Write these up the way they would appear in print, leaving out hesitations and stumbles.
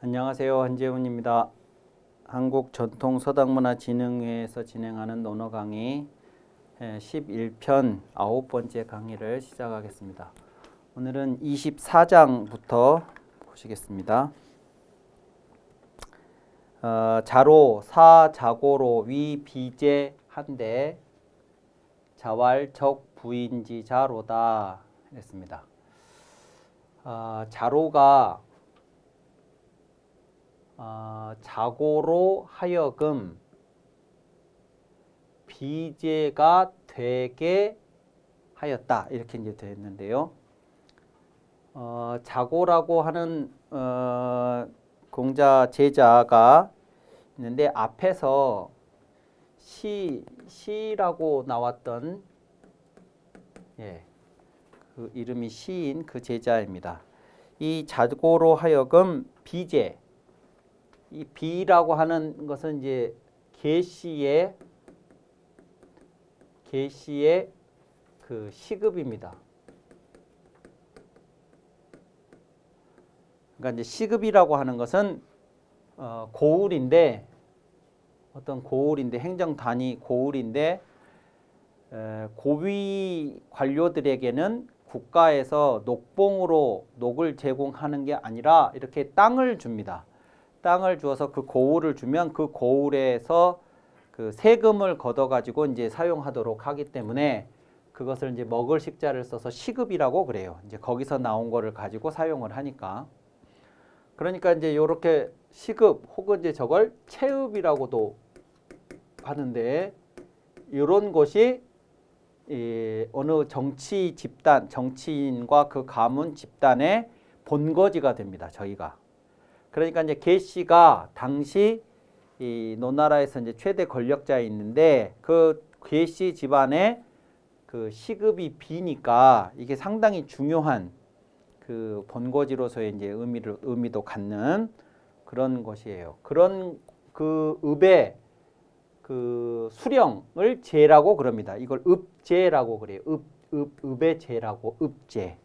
안녕하세요. 한재훈입니다. 한국전통서당문화진흥회에서 진행하는 논어 강의 11편 9번째 강의를 시작하겠습니다. 오늘은 24장부터 보시겠습니다. 자로, 사, 자고로, 위, 비제, 한데, 자왈, 적, 부인지, 자로다 했습니다. 자로가 자고로 하여금 비제가 되게 하였다 이렇게 이제 되었는데요. 자고라고 하는 공자 제자가 있는데 앞에서 시라고 나왔던 그 이름이 시인 그 제자입니다. 이 자고로 하여금 비제, 이 비라고 하는 것은 이제 계시의 그 시급입니다. 그러니까 이제 시급이라고 하는 것은 고을인데 어떤 고을인데 행정 단위 고을인데 고위 관료들에게는 국가에서 녹봉으로 녹을 제공하는 게 아니라 이렇게 땅을 줍니다. 땅을 주어서 그 고을을 주면 그 고을에서 그 세금을 걷어 가지고 이제 사용하도록 하기 때문에 그것을 이제 먹을 식자를 써서 시급이라고 그래요. 이제 거기서 나온 거를 가지고 사용을 하니까. 그러니까 이제 요렇게 시급 혹은 이제 저걸 체읍이라고도 하는데 이런 것이 어느 정치 집단, 정치인과 그 가문 집단의 본거지가 됩니다. 저희가. 그러니까 이제 계씨가 당시 이 노나라에서 이제 최대 권력자였는데 그 계씨 집안의 그 시급이 비니까 이게 상당히 중요한 그 본거지로서의 이제 의미도 갖는 그런 것이에요. 그런 그 읍의 그 수령을 제라고 그럽니다. 이걸 읍제라고 그래요. 읍의 제라고 읍제.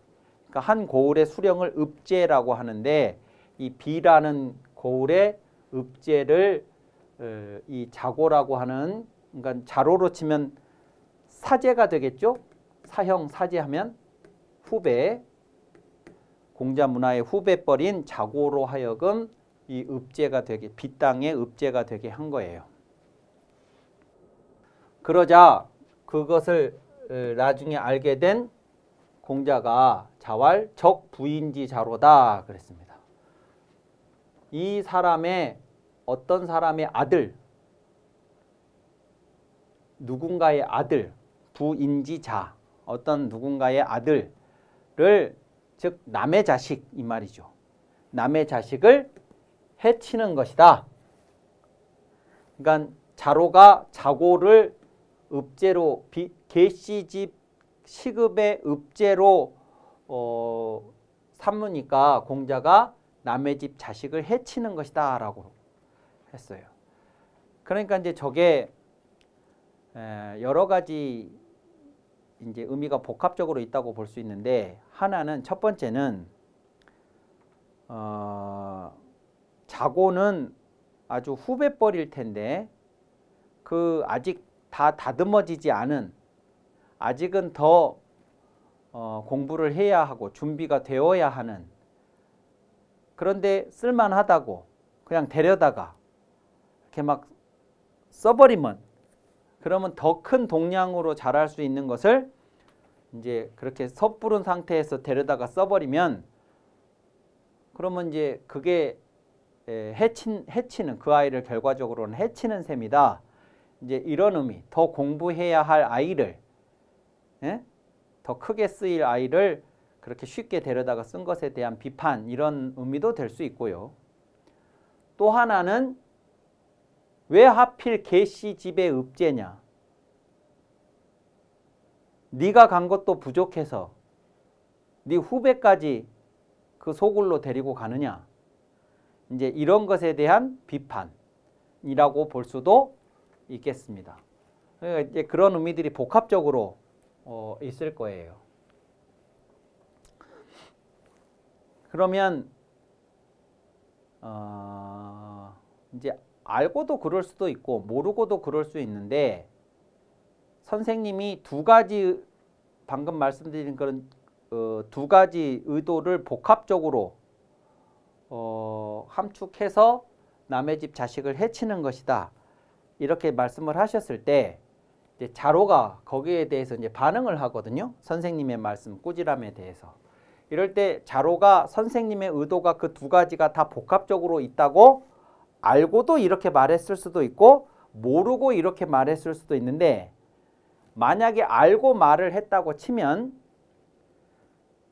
그러니까 한 고을의 수령을 읍제라고 하는데 이 비라는 고을의 읍제를 이 자고라고 하는 그러니까 자로로 치면 사제가 되겠죠. 사형 사제하면 후배 공자 문화의 후배뻘인 자고로 하여금 이 읍제가 되게 비 땅의 읍제가 되게 한 거예요. 그러자 그것을 나중에 알게 된 공자가 자왈 적 부인지 자로다 그랬습니다. 이 사람의 어떤 사람의 아들, 누군가의 아들, 부인지자, 어떤 누군가의 아들을 즉 남의 자식 이 말이죠. 남의 자식을 해치는 것이다. 그러니까 자로가 자고를 읍제로 계씨집 시급의 읍제로 삼으니까 공자가 남의 집 자식을 해치는 것이다 라고 했어요. 그러니까 이제 저게 여러 가지 이제 의미가 복합적으로 있다고 볼 수 있는데 하나는 첫 번째는 자고는 아주 후배뻘일 텐데 그 아직 다 다듬어지지 않은 아직은 더 공부를 해야 하고 준비가 되어야 하는 그런데 쓸만하다고 그냥 데려다가 이렇게 막 써버리면 그러면 더 큰 동량으로 자랄 수 있는 것을 이제 그렇게 섣부른 상태에서 데려다가 써버리면 그러면 이제 그게 해치는 그 아이를 결과적으로는 해치는 셈이다. 이제 이런 의미 더 공부해야 할 아이를 더 크게 쓰일 아이를 그렇게 쉽게 데려다가 쓴 것에 대한 비판 이런 의미도 될 수 있고요. 또 하나는 왜 하필 계씨 집의 읍제냐. 네가 간 것도 부족해서 네 후배까지 그 소굴로 데리고 가느냐. 이제 이런 것에 대한 비판이라고 볼 수도 있겠습니다. 그러니까 이제 그런 의미들이 복합적으로 있을 거예요. 그러면 이제 알고도 그럴 수도 있고 모르고도 그럴 수 있는데 선생님이 두 가지 방금 말씀드린 그런 두 가지 의도를 복합적으로 함축해서 남의 집 자식을 해치는 것이다. 이렇게 말씀을 하셨을 때 이제 자로가 거기에 대해서 이제 반응을 하거든요. 선생님의 말씀 꾸지람에 대해서. 이럴 때 자로가 선생님의 의도가 그 두 가지가 다 복합적으로 있다고 알고도 이렇게 말했을 수도 있고 모르고 이렇게 말했을 수도 있는데 만약에 알고 말을 했다고 치면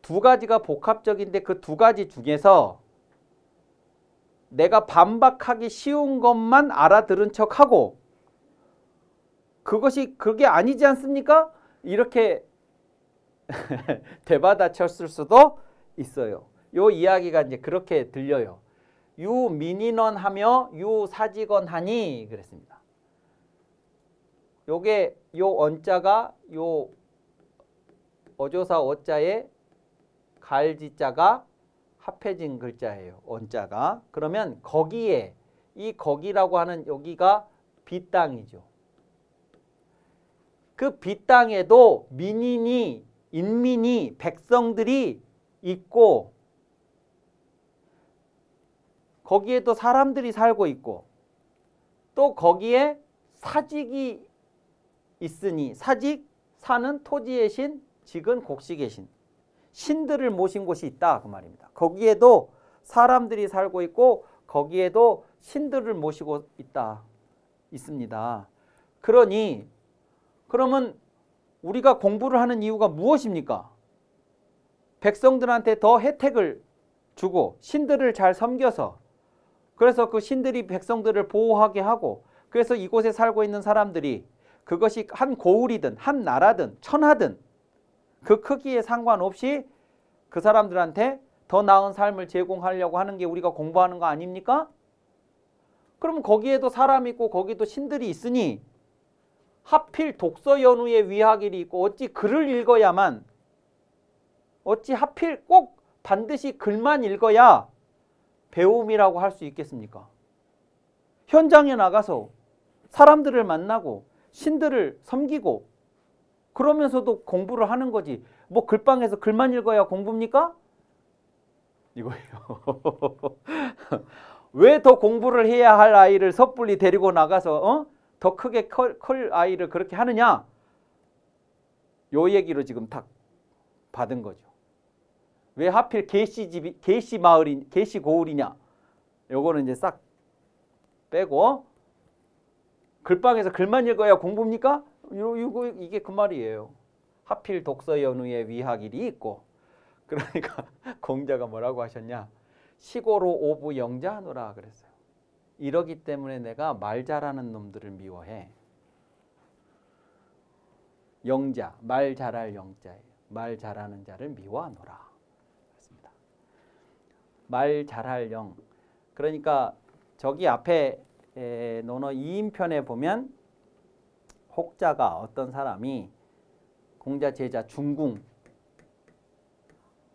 두 가지가 복합적인데 그 두 가지 중에서 내가 반박하기 쉬운 것만 알아들은 척하고 그게 아니지 않습니까? 이렇게 되받아쳤을 수도 있어요. 요 이야기가 이제 그렇게 들려요. 유민인원 하며 유사직원 하니 그랬습니다. 요게 요 언자가 요 어조사 어자에 갈지자가 합해진 글자예요. 언자가. 그러면 거기에 이 거기라고 하는 여기가 빗땅이죠. 그 빗땅에도 민인이 인민이 백성들이 있고 거기에도 사람들이 살고 있고 또 거기에 사직이 있으니 사직, 사는 토지의 신, 직은 곡식의 신. 신들을 모신 곳이 있다 그 말입니다. 거기에도 사람들이 살고 있고 거기에도 신들을 모시고 있습니다. 그러면 우리가 공부를 하는 이유가 무엇입니까? 백성들한테 더 혜택을 주고 신들을 잘 섬겨서 그래서 그 신들이 백성들을 보호하게 하고 그래서 이곳에 살고 있는 사람들이 그것이 한 고을이든 한 나라든 천하든 그 크기에 상관없이 그 사람들한테 더 나은 삶을 제공하려고 하는 게 우리가 공부하는 거 아닙니까? 그럼 거기에도 사람이 있고 거기도 신들이 있으니 하필 독서연우의 위학일이 있고 어찌 글을 읽어야만 어찌 하필 꼭 반드시 글만 읽어야 배움이라고 할 수 있겠습니까? 현장에 나가서 사람들을 만나고 신들을 섬기고 그러면서도 공부를 하는 거지. 뭐 글방에서 글만 읽어야 공부입니까? 이거예요. 왜 더 공부를 해야 할 아이를 섣불리 데리고 나가서 더 크게 클 아이를 그렇게 하느냐? 요 얘기로 지금 딱 받은 거죠. 왜 하필 계시 마을이 계시 고을이냐? 요거는 이제 싹 빼고 글방에서 글만 읽어야 공부입니까? 이게 그 말이에요. 하필 독서연우의 위학일이 있고 그러니까 공자가 뭐라고 하셨냐? 시고로 오부 영자하노라 그랬어요. 이러기 때문에 내가 말 잘하는 놈들을 미워해. 영자, 말 잘할 영자예요. 말 잘하는 자를 미워하노라. 그렇습니다. 말 잘할 영. 그러니까 저기 앞에 논어 2인편에 보면 혹자가 어떤 사람이 공자 제자 중궁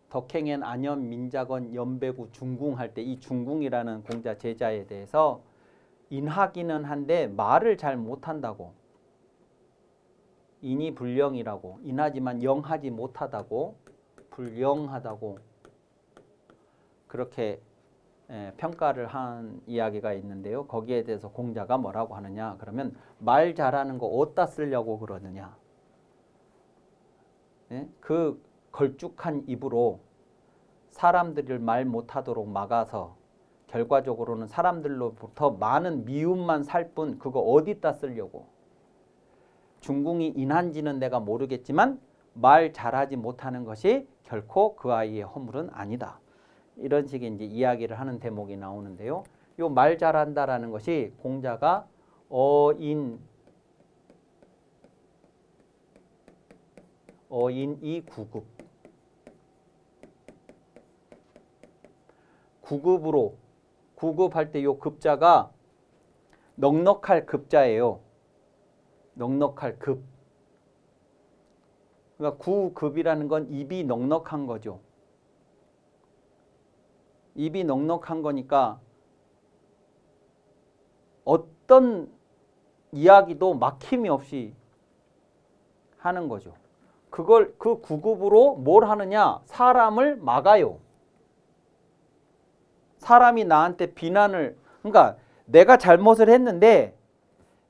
덕행엔 안연 민자건 연배구 중궁 할 때 이 중궁이라는 공자 제자에 대해서 인하기는 한데 말을 잘 못한다고 인이 불령이라고 인하지만 영하지 못하다고 불령하다고 그렇게 평가를 한 이야기가 있는데요. 거기에 대해서 공자가 뭐라고 하느냐 그러면 말 잘하는 거 어디다 쓰려고 그러느냐. 그 걸쭉한 입으로 사람들을 말 못하도록 막아서 결과적으로는 사람들로부터 많은 미움만 살 뿐 그거 어디다 쓰려고. 중궁이 인한지는 내가 모르겠지만 말 잘하지 못하는 것이 결코 그 아이의 허물은 아니다. 이런 식의 이제 이야기를 하는 대목이 나오는데요. 요 말 잘한다라는 것이 공자가 어인이 구급. 구급으로 구급할 때 요 급자가 넉넉할 급자예요. 넉넉할 급. 그러니까 구급이라는 건 입이 넉넉한 거죠. 입이 넉넉한 거니까 어떤 이야기도 막힘이 없이 하는 거죠. 그걸 그 구급으로 뭘 하느냐? 사람을 막아요. 사람이 나한테 비난을, 그러니까 내가 잘못을 했는데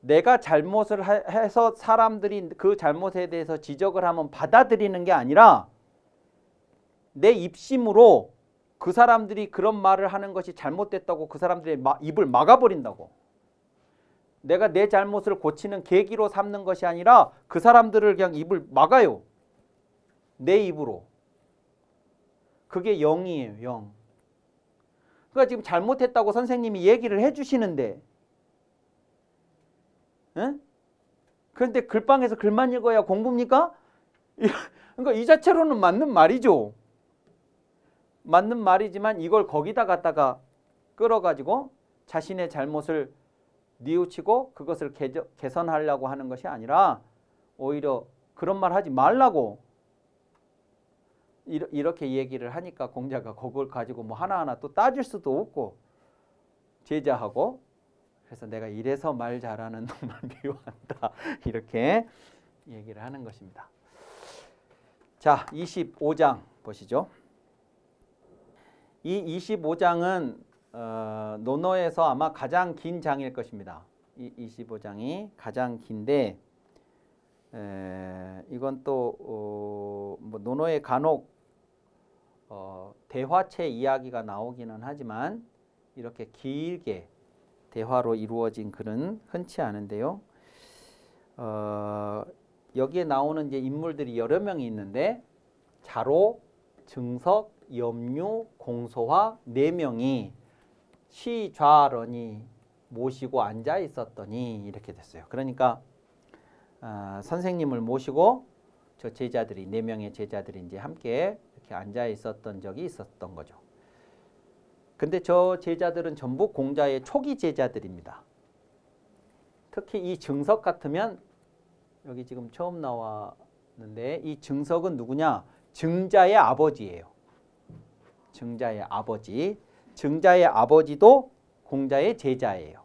내가 잘못을 해서 사람들이 그 잘못에 대해서 지적을 하면 받아들이는 게 아니라 내 입심으로 그 사람들이 그런 말을 하는 것이 잘못됐다고 그 사람들의 입을 막아버린다고. 내가 내 잘못을 고치는 계기로 삼는 것이 아니라 그 사람들을 그냥 입을 막아요. 내 입으로. 그게 영이에요. 영. 그러니까 지금 잘못했다고 선생님이 얘기를 해주시는데, 에? 그런데 글방에서 글만 읽어야 공부입니까? 그러니까 이 자체로는 맞는 말이죠. 맞는 말이지만 이걸 거기다 갖다가 끌어가지고 자신의 잘못을 뉘우치고 그것을 개선하려고 하는 것이 아니라 오히려 그런 말 하지 말라고 이렇게 얘기를 하니까 공자가 그걸 가지고 뭐 하나하나 또 따질 수도 없고 제자하고, 그래서 내가 이래서 말 잘하는 놈만 미워한다 이렇게 얘기를 하는 것입니다. 자, 25장 보시죠. 이 25장은 논어에서 아마 가장 긴 장일 것입니다. 이 25장이 가장 긴데 이건 또 뭐 논어에 간혹 대화체 이야기가 나오기는 하지만 이렇게 길게 대화로 이루어진 글은 흔치 않은데요. 여기에 나오는 이제 인물들이 여러 명이 있는데 자로, 증석, 염류, 공소화 4명이 시좌러니 모시고 앉아 있었더니 이렇게 됐어요. 그러니까 선생님을 모시고 저 제자들이 4명의 제자들이 이제 함께 이렇게 앉아 있었던 적이 있었던 거죠. 근데 저 제자들은 전부 공자의 초기 제자들입니다. 특히 이 증석 같으면 여기 지금 처음 나왔는데 이 증석은 누구냐? 증자의 아버지예요. 증자의 아버지. 증자의 아버지도 공자의 제자예요.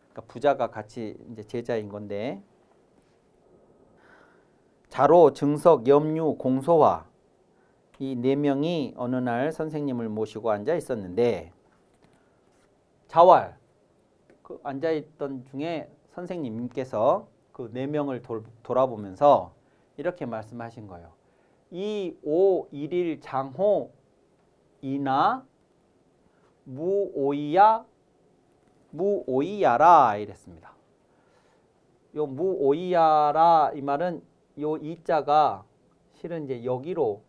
그러니까 부자가 같이 이제 제자인 건데 자로, 증석, 염류, 공소화 이 4명이 어느 날 선생님을 모시고 앉아 있었는데 자왈 그 앉아 있던 중에 선생님께서 그 4명을 돌아보면서 이렇게 말씀하신 거예요. 이 오 일일 장호 이나 무오이야라 이랬습니다. 요 무오이야라 이 말은 요 이자가 실은 이제 여기로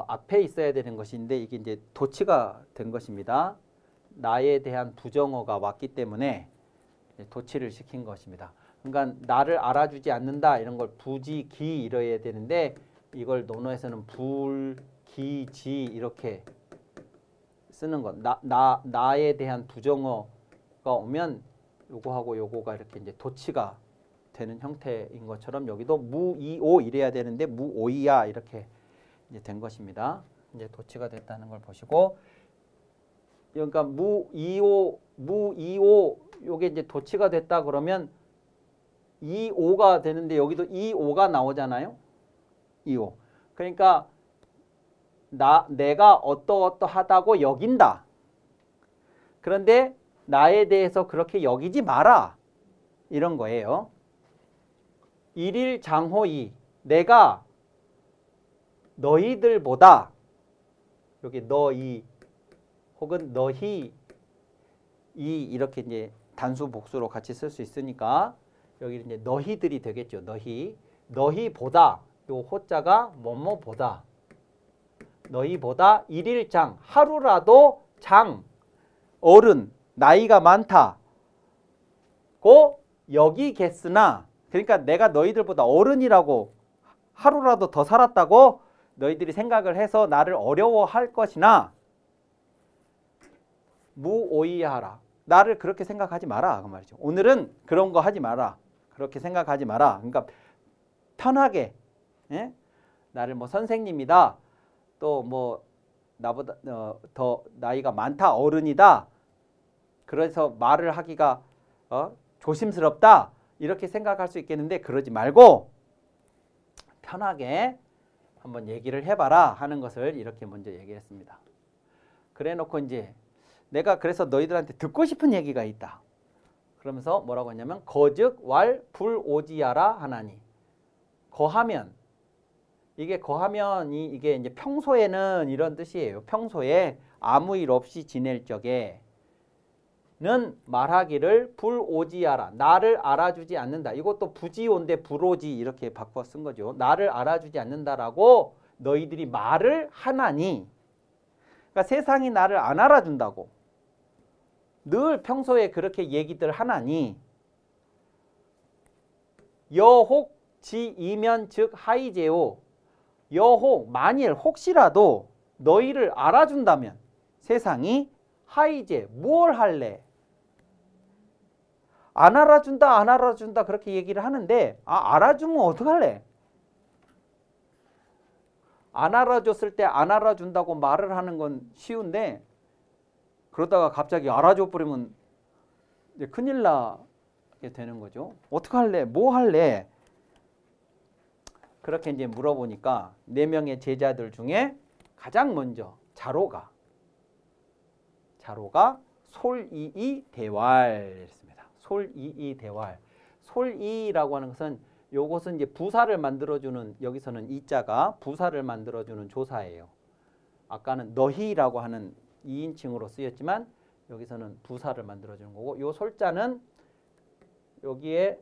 앞에 있어야 되는 것인데 이게 이제 도치가 된 것입니다. 나에 대한 부정어가 왔기 때문에 도치를 시킨 것입니다. 그러니까 나를 알아주지 않는다 이런 걸 부지, 기 이래야 되는데 이걸 논어에서는 불, 기, 지 이렇게 쓰는 것. 나에 대한 부정어가 오면 요거하고 요거가 이렇게 이제 도치가 되는 형태인 것처럼 여기도 무이오 이래야 되는데 무오이야 이렇게 이제 된 것입니다. 이제 도치가 됐다는 걸 보시고, 그러니까 무이오 요게 이제 도치가 됐다 그러면 이오가 되는데 여기도 이오가 나오잖아요. 이오. 그러니까 내가 어떠어떠하다고 여긴다. 그런데 나에 대해서 그렇게 여기지 마라. 이런 거예요. 일일 장호이 내가 너희들보다 여기 너희 혹은 너희 이 이렇게 이제 단수 복수로 같이 쓸 수 있으니까 여기 이제 너희들이 되겠죠. 너희보다 요 호자가 뭐뭐보다 너희보다 일일장 하루라도 장 어른 나이가 많다고 여기겠으나 그러니까 내가 너희들보다 어른이라고 하루라도 더 살았다고 너희들이 생각을 해서 나를 어려워할 것이나 무오이하라 나를 그렇게 생각하지 마라 그 말이죠. 오늘은 그런 거 하지 마라. 그렇게 생각하지 마라. 그러니까 편하게 예? 나를 뭐 선생님이다 또 뭐 나보다 더 나이가 많다 어른이다 그래서 말을 하기가 조심스럽다 이렇게 생각할 수 있겠는데 그러지 말고 편하게 한번 얘기를 해봐라 하는 것을 이렇게 먼저 얘기했습니다. 그래 놓고 이제 내가 그래서 너희들한테 듣고 싶은 얘기가 있다. 그러면서 뭐라고 했냐면 거즉 왈 불오지아라 하나니. 거하면, 이게 거하면이 이게 이제 평소에는 이런 뜻이에요. 평소에 아무 일 없이 지낼 적에는 말하기를 불오지아라. 나를 알아주지 않는다. 이것도 부지온데 불오지 이렇게 바꿔 쓴 거죠. 나를 알아주지 않는다라고 너희들이 말을 하나니. 그러니까 세상이 나를 안 알아준다고. 늘 평소에 그렇게 얘기들 하나니 여혹 지이면 즉 하이제오. 여혹 만일 혹시라도 너희를 알아준다면 세상이 하이제 뭘 할래? 안 알아준다 안 알아준다 그렇게 얘기를 하는데 알아주면 어떡할래? 안 알아줬을 때 안 알아준다고 말을 하는 건 쉬운데 그러다가 갑자기 알아줘 버리면 이제 큰일 나게 되는 거죠. 어떡할래? 뭐 할래? 그렇게 이제 물어보니까 4명의 제자들 중에 가장 먼저 자로가 솔이이 대왈 했습니다. 솔이이 대왈. 솔이라고 하는 것은 요것은 이제 부사를 만들어주는 여기서는 이자가 부사를 만들어주는 조사예요. 아까는 너희라고 하는 2인칭으로 쓰였지만 여기서는 부사를 만들어주는 거고 요 솔자는 여기에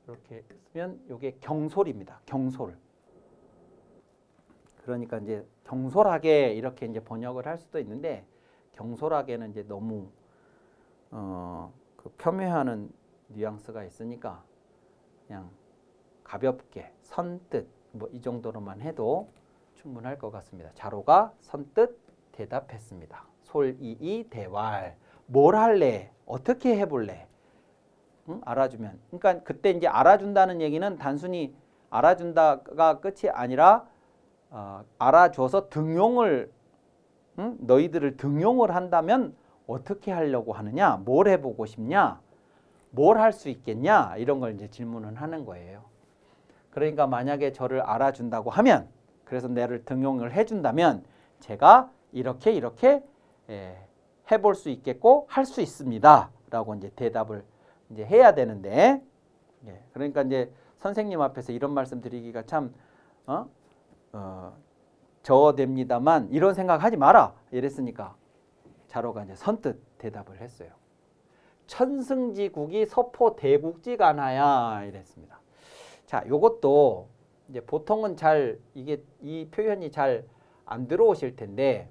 이렇게 쓰면 이게 경솔입니다. 경솔. 그러니까 이제 경솔하게 이렇게 이제 번역을 할 수도 있는데 경솔하게는 이제 너무 그 폄훼하는 뉘앙스가 있으니까 그냥 가볍게 선뜻 뭐 이 정도로만 해도 충분할 것 같습니다. 자로가 선뜻 대답했습니다. 솔이이 대왈. 뭘 할래? 어떻게 해볼래? 응? 알아주면. 그러니까 그때 이제 알아준다는 얘기는 단순히 알아준다가 끝이 아니라 알아줘서 등용을 너희들을 등용을 한다면 어떻게 하려고 하느냐? 뭘 해보고 싶냐? 뭘 할 수 있겠냐? 이런 걸 이제 질문을 하는 거예요. 그러니까 만약에 저를 알아준다고 하면 그래서 나를 등용을 해준다면 제가 이렇게 해볼 수 있겠고 할 수 있습니다. 라고 이제 대답을 이제 해야 되는데 그러니까 이제 선생님 앞에서 이런 말씀 드리기가 참 저어됩니다만 이런 생각하지 마라 이랬으니까 자로가 이제 선뜻 대답을 했어요. 천승지국이 서포대국지가나야 이랬습니다. 자, 요것도 이제 보통은 잘 이게 이 표현이 잘 안 들어오실 텐데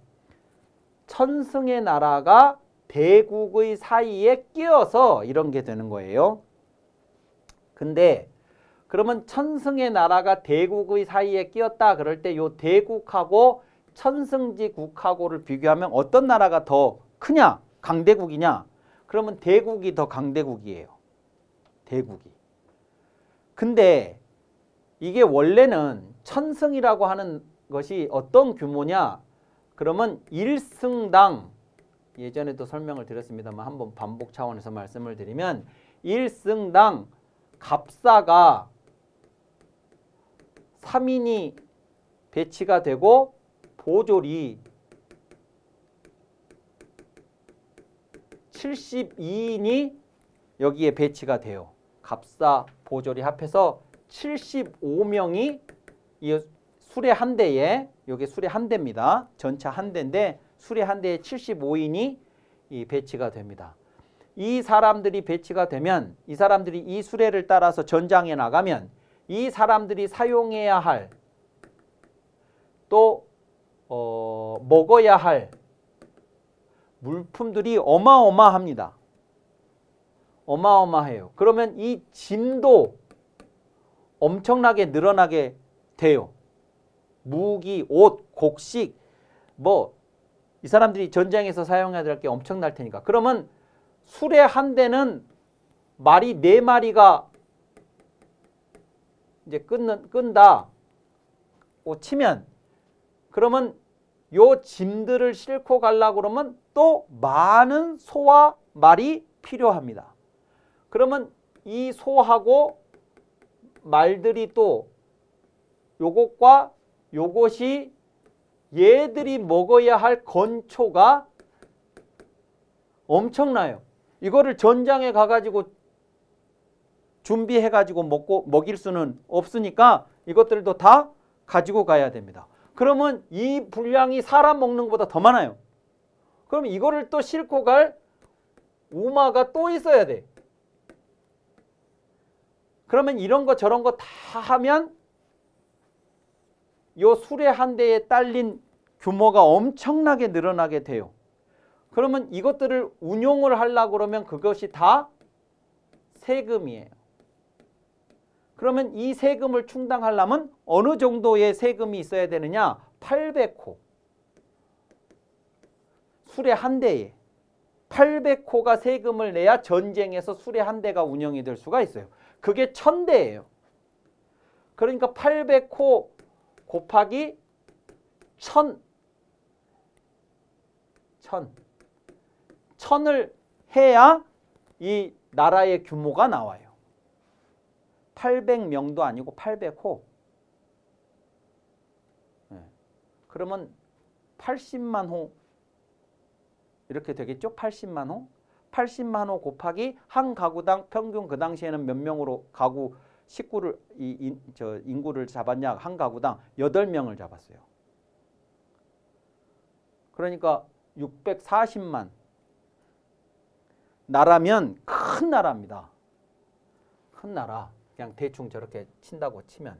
천승의 나라가 대국의 사이에 끼어서 이런 게 되는 거예요. 근데 그러면 천승의 나라가 대국의 사이에 끼었다 그럴 때 요 대국하고 천승지국하고를 비교하면 어떤 나라가 더 크냐? 강대국이냐? 그러면 대국이 더 강대국이에요. 대국이. 근데 이게 원래는 천승이라고 하는 것이 어떤 규모냐? 그러면 1승당 예전에도 설명을 드렸습니다만 한번 반복 차원에서 말씀을 드리면 1승당 갑사가 3인이 배치가 되고 보졸이 72인이 여기에 배치가 돼요. 갑사, 보졸이 합해서 75명이 이 수레 한 대에 이게 수레 한 대입니다. 전차 한 대인데 수레 한 대에 75인이 이 배치가 됩니다. 이 사람들이 배치가 되면 이 사람들이 이 수레를 따라서 전장에 나가면 이 사람들이 사용해야 할 또 먹어야 할 물품들이 어마어마합니다. 어마어마해요. 그러면 이 짐도 엄청나게 늘어나게 돼요. 무기, 옷, 곡식 뭐 이 사람들이 전장에서 사용해야 될 게 엄청날 테니까. 그러면 수레 한 대는 말이 4마리가 이제 끈다고 치면 그러면 요 짐들을 싣고 가려고 그러면 또 많은 소와 말이 필요합니다. 그러면 이 소하고 말들이 또 요것과 요것이 얘들이 먹어야 할 건초가 엄청나요. 이거를 전장에 가가지고 준비해가지고 먹일 수는 없으니까 이것들도 다 가지고 가야 됩니다. 그러면 이 분량이 사람 먹는 것보다 더 많아요. 그럼 이거를 또 싣고 갈 우마가 또 있어야 돼. 그러면 이런 거 저런 거 다 하면 요 수레 한 대에 딸린 규모가 엄청나게 늘어나게 돼요. 그러면 이것들을 운용을 하려고 그러면 그것이 다 세금이에요. 그러면 이 세금을 충당하려면 어느 정도의 세금이 있어야 되느냐? 800호. 수레 한 대에 800호가 세금을 내야 전쟁에서 수레 한 대가 운영이 될 수가 있어요. 그게 1000대예요. 그러니까 800호 곱하기 1000을 해야 이 나라의 규모가 나와요. 800명도 아니고 800호. 그러면 80만 호 이렇게 되겠죠? 80만 호. 80만 호 곱하기 한 가구당 평균 그 당시에는 몇 명으로 가구 식구를 인구를 잡았냐? 한 가구당 8명을 잡았어요. 그러니까 640만. 나라면 큰 나라입니다. 큰 나라. 그냥 대충 저렇게 친다고 치면.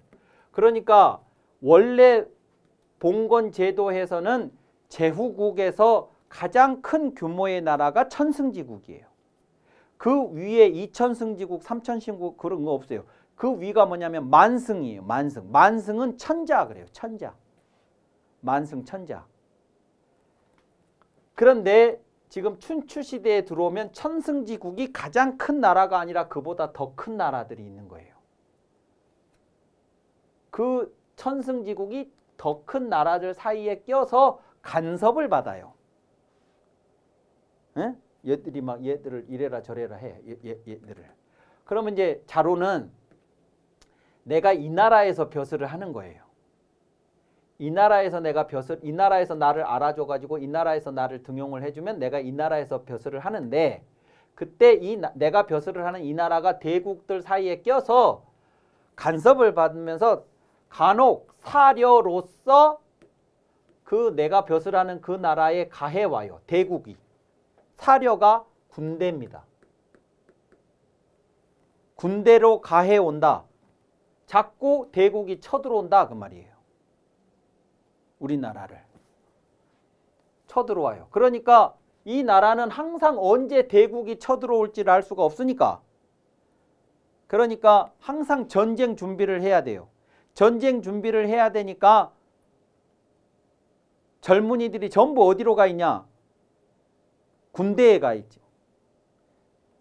그러니까 원래 봉건 제도에서는 제후국에서 가장 큰 규모의 나라가 천승지국이에요. 그 위에 2000승지국, 3000승지국 그런 거 없어요. 그 위가 뭐냐면 만승이에요. 만승. 만승은 천자 그래요. 천자. 만승 천자. 그런데 지금 춘추시대에 들어오면 천승지국이 가장 큰 나라가 아니라 그보다 더 큰 나라들이 있는 거예요. 그 천승지국이 더 큰 나라들 사이에 껴서 간섭을 받아요. 에? 얘들이 막 얘들을 이래라 저래라 해. 얘들을. 그러면 이제 자로는 내가 이 나라에서 벼슬을 하는 거예요. 이 나라에서 내가 이 나라에서 나를 알아줘가지고 이 나라에서 나를 등용을 해주면 내가 이 나라에서 벼슬을 하는데 그때 내가 벼슬을 하는 이 나라가 대국들 사이에 껴서 간섭을 받으면서 간혹 사려로서 그 내가 벼슬하는 그 나라에 가해 와요. 대국이. 사려가 군대입니다. 군대로 가해 온다. 자꾸 대국이 쳐들어온다 그 말이에요. 우리나라를. 쳐들어와요. 그러니까 이 나라는 항상 언제 대국이 쳐들어올지를 알 수가 없으니까. 그러니까 항상 전쟁 준비를 해야 돼요. 전쟁 준비를 해야 되니까 젊은이들이 전부 어디로 가 있냐? 군대에 가 있죠.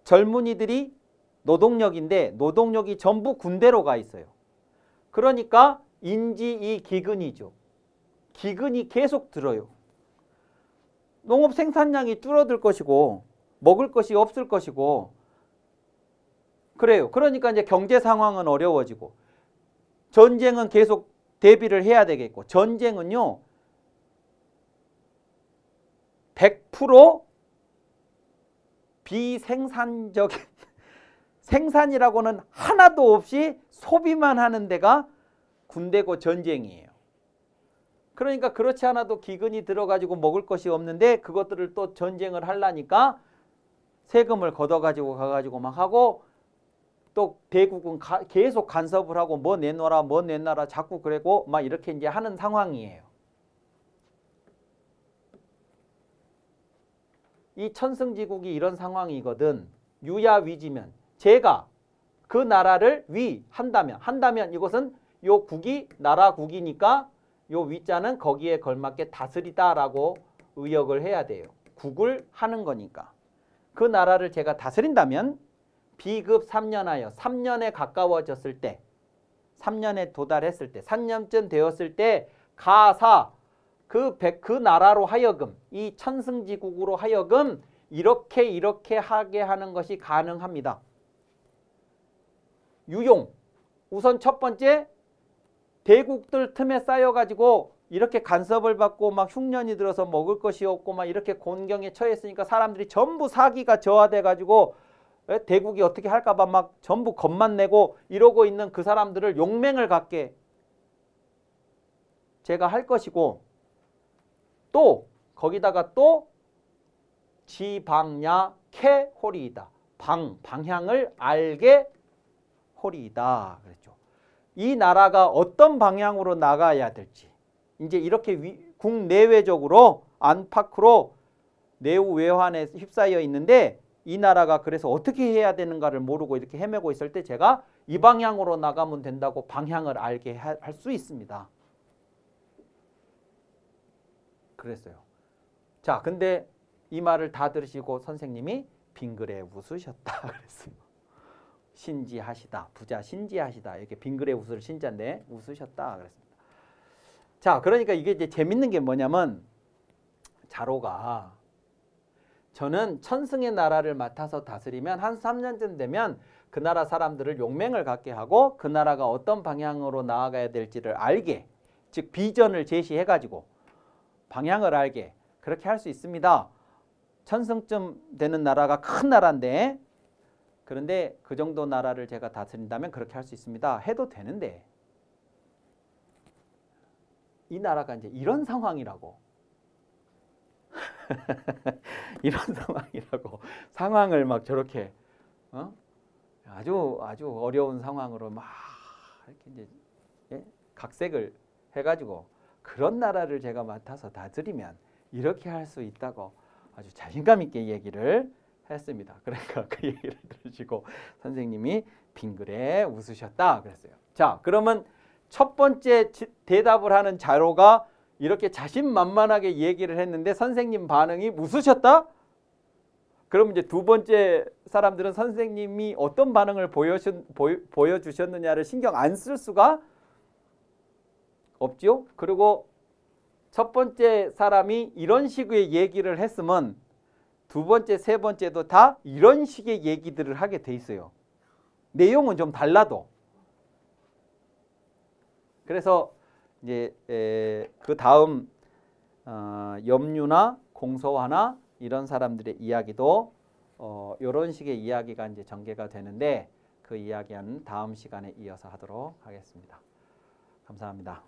젊은이들이 노동력인데 노동력이 전부 군대로 가 있어요. 그러니까 인지 기근이죠. 기근이 계속 들어요. 농업 생산량이 줄어들 것이고 먹을 것이 없을 것이고 그래요. 그러니까 이제 경제 상황은 어려워지고 전쟁은 계속 대비를 해야 되겠고 전쟁은요 100% 비생산적인 생산이라고는 하나도 없이 소비만 하는 데가 군대고 전쟁이에요. 그러니까 그렇지 않아도 기근이 들어가지고 먹을 것이 없는데 그것들을 또 전쟁을 하려니까 세금을 걷어가지고 가가지고 막 하고 또 대국은 계속 간섭을 하고 뭐 내놔라 뭐 내놔라 자꾸 그러고 막 이렇게 이제 하는 상황이에요. 이 천승지국이 이런 상황이거든. 유야위지면 제가 그 나라를 한다면 이것은 요 국이 나라 국이니까 요 위자는 거기에 걸맞게 다스리다라고 의역을 해야 돼요. 국을 하는 거니까. 그 나라를 제가 다스린다면 비급 3년하여 3년에 가까워졌을 때 3년에 도달했을 때 3년쯤 되었을 때 가사 그 나라로 하여금 이 천승지국으로 하여금 이렇게 하게 하는 것이 가능합니다. 유용. 우선 첫 번째 대국들 틈에 쌓여가지고 이렇게 간섭을 받고 막 흉년이 들어서 먹을 것이 없고 막 이렇게 곤경에 처했으니까 사람들이 전부 사기가 저하돼가지고 대국이 어떻게 할까봐 막 전부 겁만 내고 이러고 있는 그 사람들을 용맹을 갖게 제가 할 것이고 또 거기다가 또 지방야케 홀이이다. 방향을 알게 홀이이다. 그랬죠. 이 나라가 어떤 방향으로 나가야 될지 이제 이렇게 국내외적으로 안팎으로 내후외환에 휩싸여 있는데 이 나라가 그래서 어떻게 해야 되는가를 모르고 이렇게 헤매고 있을 때 제가 이 방향으로 나가면 된다고 방향을 알게 할 수 있습니다. 그랬어요. 자, 근데 이 말을 다 들으시고 선생님이 빙그레 웃으셨다 그랬어요. 신지하시다. 부자 신지하시다. 이렇게 빙그레 웃을 신자인데 웃으셨다 그랬습니다. 자, 그러니까 이게 이제 재밌는 게 뭐냐면 자로가 저는 천승의 나라를 맡아서 다스리면 한 3년쯤 되면 그 나라 사람들을 용맹을 갖게 하고 그 나라가 어떤 방향으로 나아가야 될지를 알게, 즉 비전을 제시해가지고 방향을 알게 그렇게 할 수 있습니다. 천승쯤 되는 나라가 큰 나라인데 그런데 그 정도 나라를 제가 다스린다면 그렇게 할 수 있습니다. 해도 되는데 이 나라가 이제 이런 상황이라고 이런 상황이라고 상황을 막 저렇게 아주 어려운 상황으로 막 이렇게 이제 각색을 해가지고 그런 나라를 제가 맡아서 다스리면 이렇게 할 수 있다고 아주 자신감 있게 얘기를 했습니다. 그러니까 그 얘기를 들으시고 선생님이 빙그레 웃으셨다 그랬어요. 자, 그러면 첫 번째 대답을 하는 자로가 이렇게 자신만만하게 얘기를 했는데 선생님 반응이 웃으셨다? 그럼 이제 두 번째 사람들은 선생님이 어떤 반응을 보여주셨느냐를 신경 안 쓸 수가 없죠. 그리고 첫 번째 사람이 이런 식의 얘기를 했으면 두 번째, 세 번째도 다 이런 식의 얘기들을 하게 돼 있어요. 내용은 좀 달라도. 그래서 이제 그 다음 염류나 공소화나 이런 사람들의 이야기도 이런 식의 이야기가 이제 전개가 되는데 그 이야기는 다음 시간에 이어서 하도록 하겠습니다. 감사합니다.